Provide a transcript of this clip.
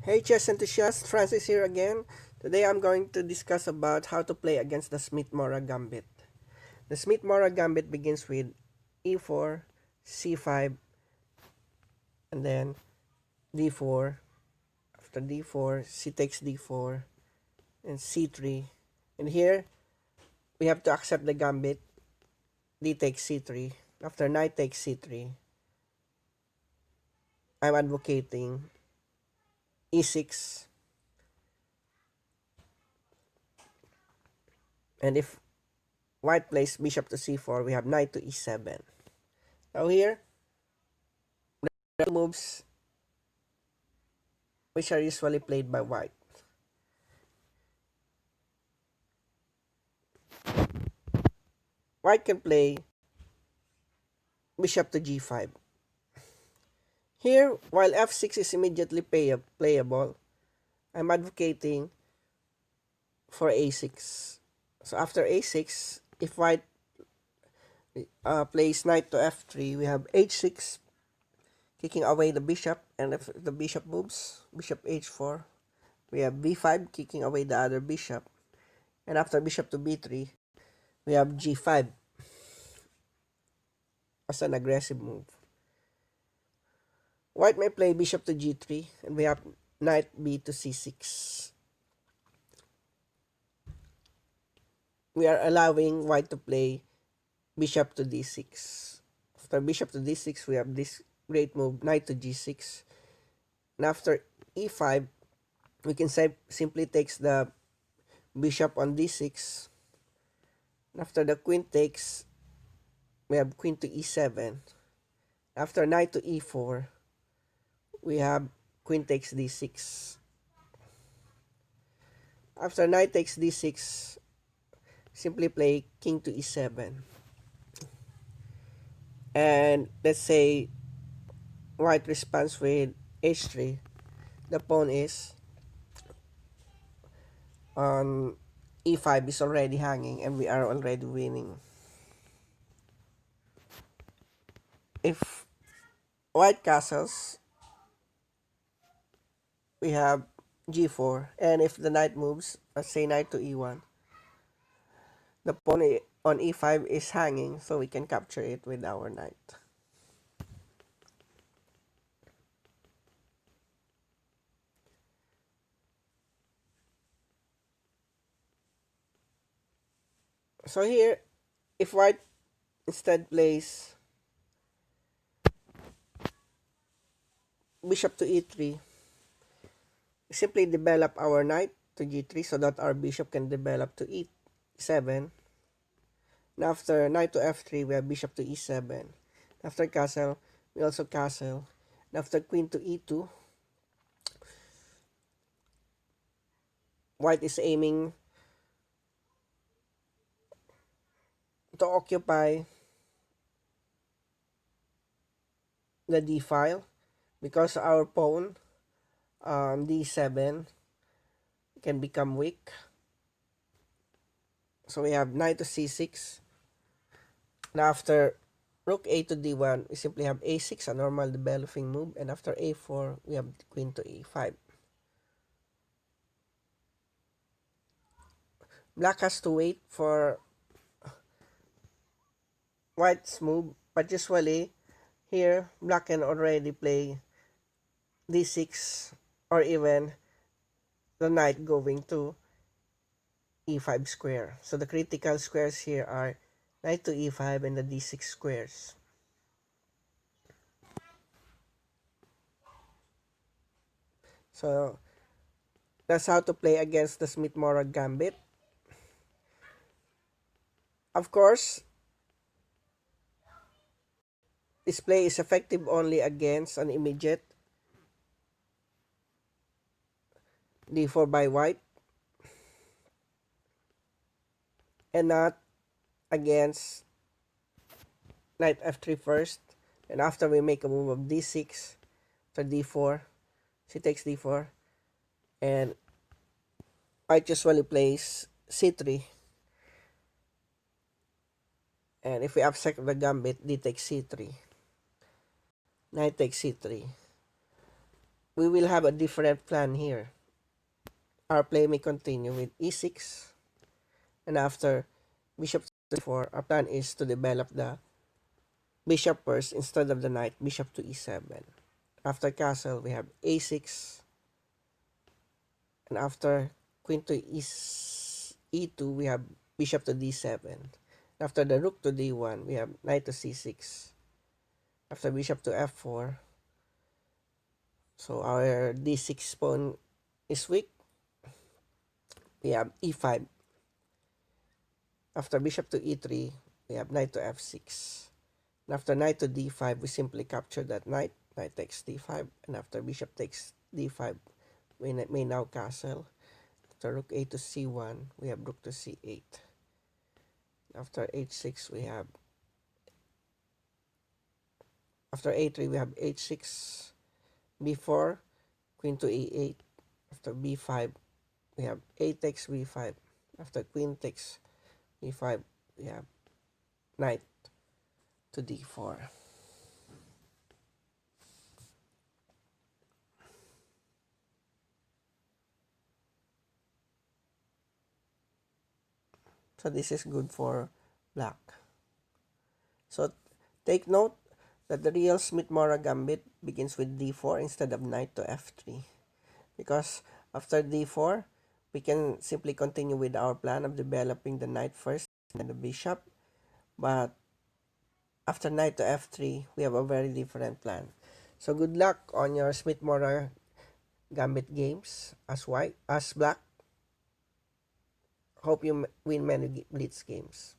Hey chess enthusiasts, Francis here again. Today I'm going to discuss about how to play against the Smith-Morra Gambit. The Smith-Morra Gambit begins with e4, c5, and then d4. After d4, c takes d4, and c3. And here, we have to accept the gambit, d takes c3. After knight takes c3, I'm advocating e6. And if white plays bishop to c4, we have knight to e7. Now here, the moves which are usually played by white. White can play bishop to g5. Here, while f6 is immediately playable, I'm advocating for a6. So after a6, if white plays knight to f3, we have h6, kicking away the bishop, and if the bishop moves, bishop h4, we have b5, kicking away the other bishop, and after bishop to b3, we have g5 as an aggressive move. White may play bishop to g3, and we have knight b to c6. We are allowing white to play bishop to d6. After bishop to d6, we have this great move, knight to g6. And after e5, we can simply takes the bishop on d6. And after the queen takes, we have queen to e7. After knight to e4, we have queen takes d6. After knight takes d6, simply play king to e7. And let's say white responds with h3. The pawn is on e5 is already hanging and we are already winning. If white castles, we have g4, and if the knight moves, let's say knight to e1, the pawn on e5 is hanging, so we can capture it with our knight. So here, if white instead plays bishop to e3, we simply develop our knight to g3 so that our bishop can develop to e7. And after knight to f3, we have bishop to e7. After castle, we also castle. And after queen to e2, white is aiming to occupy the d file because our pawn d7 can become weak. So we have knight to c6. And after rook a to d1, we simply have a6, a normal developing move. And after a4, we have queen to e5. Black has to wait for white's move, but usually here black can already play d6 or even the knight going to e5 square. So the critical squares here are knight to e5 and the d6 squares. So that's how to play against the Smith-Morra Gambit. Of course, this play is effective only against an immediate d4 by white and not against knight f3 first, and after we make a move of d6 to d4, she takes d4, and white usually plays c3, and if we upset the gambit, d takes c3, knight takes c3. we will have a different plan here. Our play may continue with e6, and after bishop to e4, our plan is to develop the bishop first instead of the knight, bishop to e7. After castle, we have a6, and after queen to e2, we have bishop to d7. After the rook to d1, we have knight to c6. After bishop to f4, so our d6 pawn is weak. We have e5. After bishop to e3, we have knight to f6. And after knight to d5, we simply capture that knight. Knight takes d5. And after bishop takes d5, we may now castle. After rook a to c1, we have rook to c8. After h6, we have... After a3, we have h6. b4, queen to e8. After b5, we have a takes b5. After queen takes b5, we have knight to d4. So this is good for black. So take note that the real Smith-Morra gambit begins with d4 instead of knight to f3. Because after d4, we can simply continue with our plan of developing the knight first and then the bishop. But after knight to f3, we have a very different plan. So good luck on your Smith-Morra gambit games as white, as black. Hope you win many blitz games.